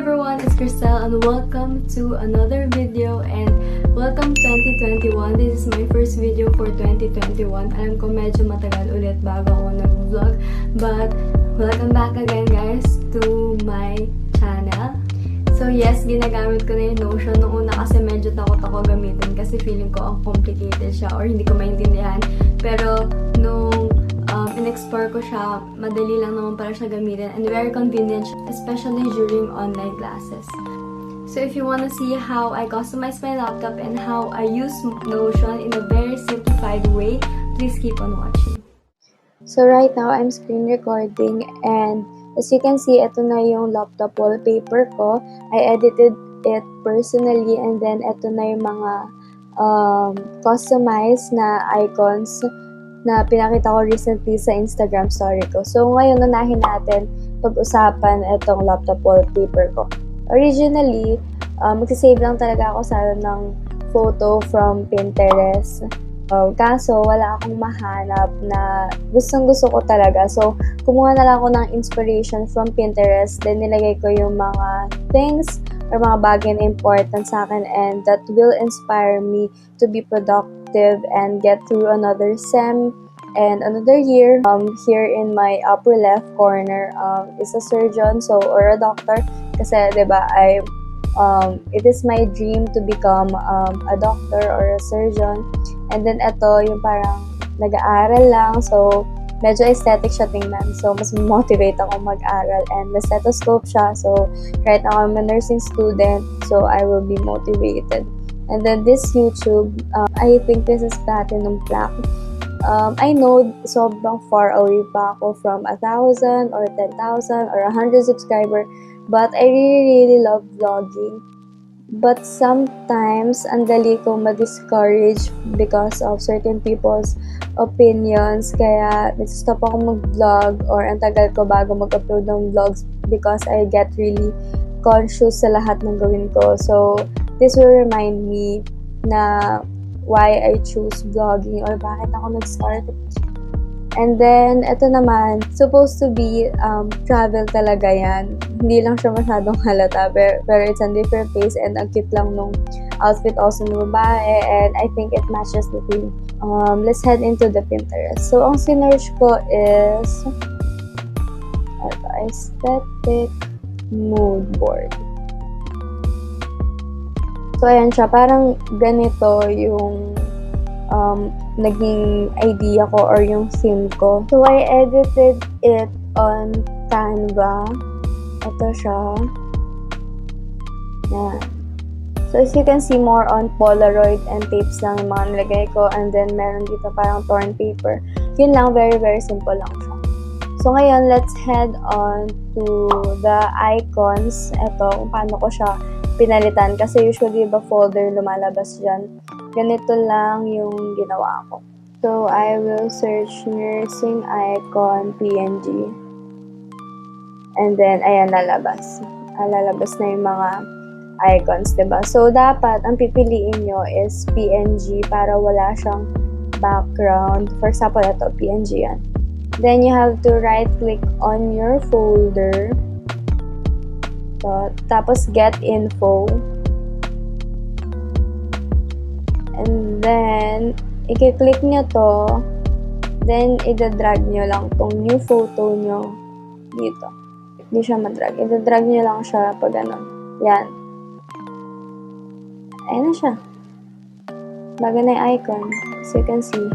everyone, it's Crystel and welcome to another video and welcome 2021. This is my first video for 2021. Alam ko medyo matagal ulit bago ako nag-vlog, but welcome back again guys to my channel. So yes, ginagamit ko na yung Notion. Noong una kasi medyo takot ako gamitin kasi feeling ko ang complicated siya or hindi ko maintindihan. Pero nung in-explore ko siya, madali lang naman pala siya gamitin and very convenient, especially during online classes. So if you want to see how I customize my laptop and how I use Notion in a very simplified way, please keep on watching. So right now, I'm screen recording and as you can see, ito na yung laptop wallpaper ko. I edited it personally and then ito na yung mga customized na icons na pinakita ko recently sa Instagram story ko. So, ngayon, unahin natin pag-usapan itong laptop wallpaper ko. Originally, magsisave lang talaga ako sana ng photo from Pinterest. Kaso, wala akong mahanap na gustong-gusto ko talaga. So, kumuha na lang ako ng inspiration from Pinterest. Then, nilagay ko yung mga things or mga bagay na important sa akin and that will inspire me to be productive and get through another sem and another year. Here in my upper left corner is a surgeon or a doctor kasi diba it is my dream to become a doctor or a surgeon. And then ito yung parang nag-aaral lang, so medyo aesthetic siya tingnan. So, mas motivate ako mag-aral. And may stethoscope siya. So, right now, I'm a nursing student. So, I will be motivated. And then this YouTube, I think this is platinum plaque. I know sobrang far away pa ako from 1,000 or 10,000 or 100 subscriber. But I really love vlogging. But sometimes, ang dali kong ma-discourage because of certain people's opinions. Kaya, nag-stop ako mag-vlog or ang tagal ko bago mag-upload ng vlogs because I get really conscious sa lahat ng gawin ko. So, this will remind me na why I choose vlogging or bakit ako nag-start. And then, ito naman, supposed to be travel talaga yan. Hindi lang siya masyadong halata, pero it's a different face and ang cute lang nung outfit also ng babae and I think it matches the theme. Let's head into the Pinterest. So, ang sinerch ko is aesthetic mood board. So, ayan siya. Parang ganito yung naging idea ko or yung theme ko. So, I edited it on Canva. Ito siya. Yan. So, as you can see, more on Polaroid and tapes lang yung mga nilagay ko. And then, meron dito parang torn paper. Yun lang, very, very simple lang siya. So, ngayon, let's head on to the icons. Ito, kung paano ko siya pinalitan. Kasi usually, iba folder lumalabas dyan. Ganito lang yung ginawa ko. So, I will search nursing icon PNG. And then, ayan, lalabas. Lalabas na yung mga icons, diba? So, dapat, ang pipiliin nyo is PNG para wala siyang background. For example, ito, PNG yan. Then, you have to right-click on your folder. So, tapos, get info. And then, i-click nyo to. Then, i-drag nyo lang tong new photo nyo dito. Hindi siya madrag. I-drag nyo lang siya pag ganun. Yan. Ayan na siya. Bago na yung icon. As you can see.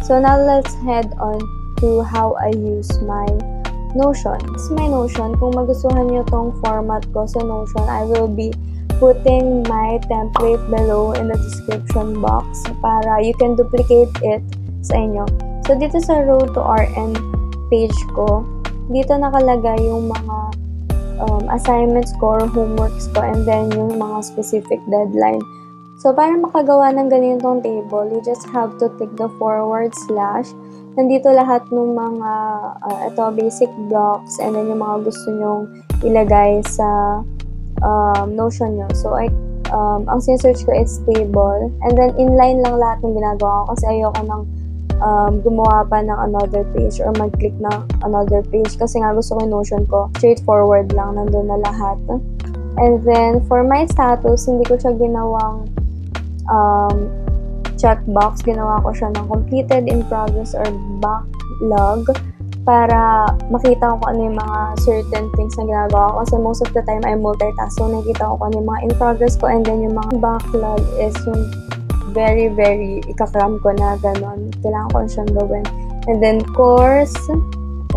So, now let's head on to how I use my Notion. This is my Notion. Kung magustuhan nyo tong format ko sa Notion, I will be putting my template below in the description box para you can duplicate it sa inyo. So, dito sa Road to RN page ko, dito nakalagay yung mga assignments ko or homeworks ko and then yung mga specific deadline. So, para makagawa ng ganitong table, you just have to click the forward slash. Nandito lahat ng mga basic blocks and then yung mga gusto nyong ilagay sa Notion nyo. So, ang sinesearch ko is table. And then, inline lang lahat ng ginagawa ko kasi ayoko nang gumawa pa ng another page or mag-click ng another page kasi nga gusto ko yung Notion ko straightforward lang, nandun na lahat. And then, for my status, hindi ko siya ginawang checkbox. Ginawa ko siya ng completed, in progress, or backlog para makita ko kung ano yung mga certain things na ginagawa ko. Kasi most of the time, I multitask. So, nakikita ko kung ano yung mga in progress ko. And then, yung mga backlog is yung very, very ikakram ko na gano'n. Kailangan ko siyang gawin. And then, course.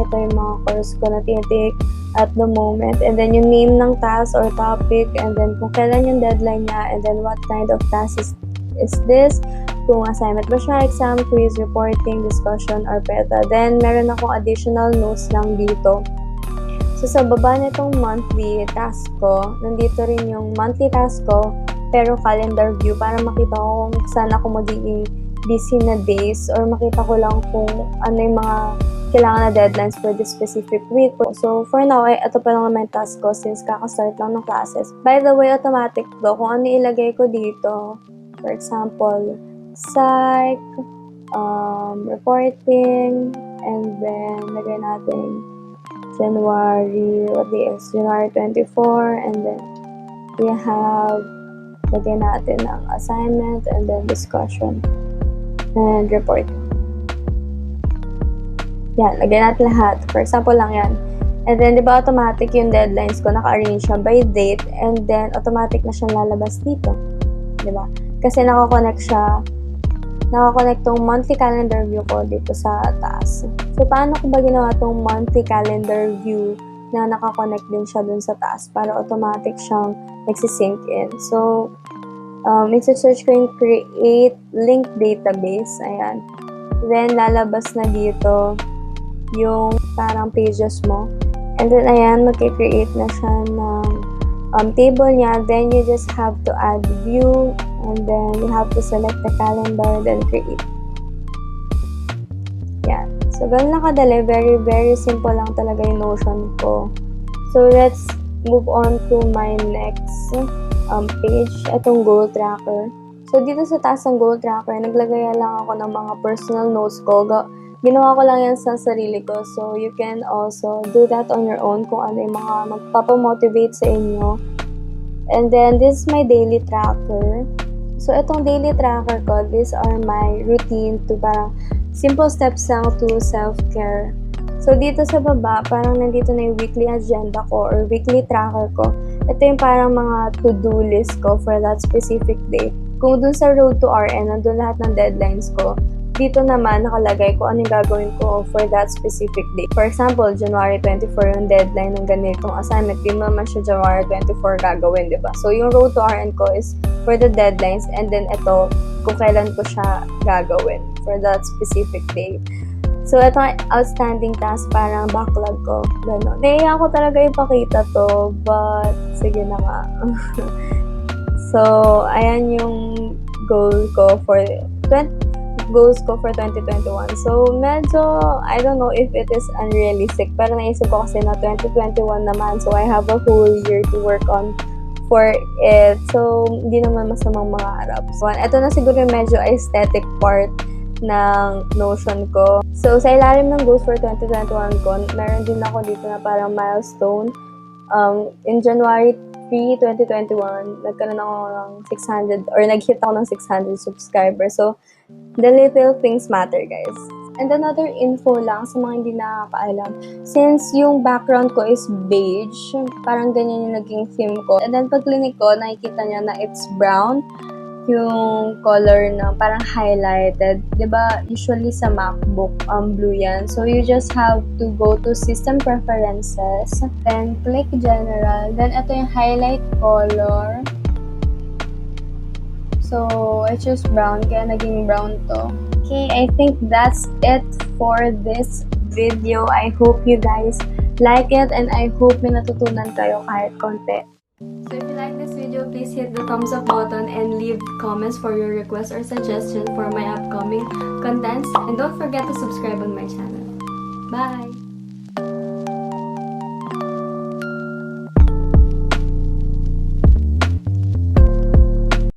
Ito yung mga course ko na tinitake at the moment. And then, yung name ng task or topic. And then, kung kailan yung deadline niya. And then, what kind of task is this? Kung assignment ba siya, exam, quiz, reporting, discussion, or PETA. Then, meron akong additional notes lang dito. So, sa baba nitong monthly task ko, nandito rin yung monthly task ko, pero calendar view para makita ko kung saan ako magiging busy na days or makita ko lang kung ano yung mga kailangan na deadlines for this specific week. So, for now, ito pa lang naman task ko since kakastart lang ng classes. By the way, automatic to. Kung ano ilagay ko dito, for example, psych, reporting, and then lagay natin January, what day is January 24, and then we have lagay natin ng assignment, and then discussion, and reporting. Yan, lagay natin lahat. For example lang yan. And then, di ba automatic yung deadlines ko, naka-arrange siya by date, and then automatic na siyang lalabas dito. Di ba? Kasi nakakonect tong monthly calendar view ko dito sa taas. So, paano ko ba ginawa tong monthly calendar view na nakakonect din siya dun sa taas para automatic siyang nagsisync in. So, isi-search ko yung create link database. Ayan. Then, lalabas na dito yung parang pages mo. And then, ayan, mag-create na siya ng table niya. Then, you just have to add view. And then, you have to select the calendar, then create. Yan. So, ganun lang kadali. Very, very simple lang talaga yung Notion ko. So, let's move on to my next page. Itong goal tracker. So, dito sa taas ng goal tracker, naglagay lang ako ng mga personal notes ko. Ginawa ko lang yan sa sarili ko. So, you can also do that on your own kung ano yung mga magpapamotivate sa inyo. And then, this is my daily tracker. So, itong daily tracker ko, these are my routine to parang simple steps lang to self-care. So, dito sa baba, parang nandito na yung weekly agenda ko or weekly tracker ko. Ito yung parang mga to-do list ko for that specific day. Kung dun sa road to RN, nandun lahat ng deadlines ko. Dito naman, nakalagay ko anong gagawin ko for that specific day. For example, January 24 yung deadline ng ganitong assignment. Di naman siya January 24 gagawin, di ba? So, yung road to RN ko is for the deadlines and then ito, kung kailan ko siya gagawin for that specific day. So, ito ang outstanding task, parang backlog ko. Ganon. Naiya ko talaga ipakita to, but sige na nga. So, ayan yung goal ko for 2021. So, medyo, I don't know if it is unrealistic, pero naisip ko kasi na 2021 naman, so I have a whole year to work on for it. So, hindi naman masamang mga harap. So, ito na siguro yung medyo aesthetic part ng Notion ko. So, sa ilalim ng goals for 2021 ko, meron din ako dito na parang milestone. In January 3, 2021, nagkaroon ako ng 600 or nag-hit ako ng 600 subscribers. So, the little things matter, guys. And another info lang sa mga hindi nakakaalam. Since yung background ko is beige, parang ganyan yung naging theme ko. And then pag clinic ko, nakikita niya na it's brown. Yung color na parang highlighted. Diba, usually sa Macbook, blue yan. So, you just have to go to System Preferences. Then, click General. Then, ito yung highlight color. So, I choose brown. Kaya naging brown to. Okay, I think that's it for this video. I hope you guys like it and I hope may natutunan kayo kahit konti. So if you like this video, please hit the thumbs up button and leave comments for your requests or suggestions for my upcoming contents. And don't forget to subscribe on my channel. Bye!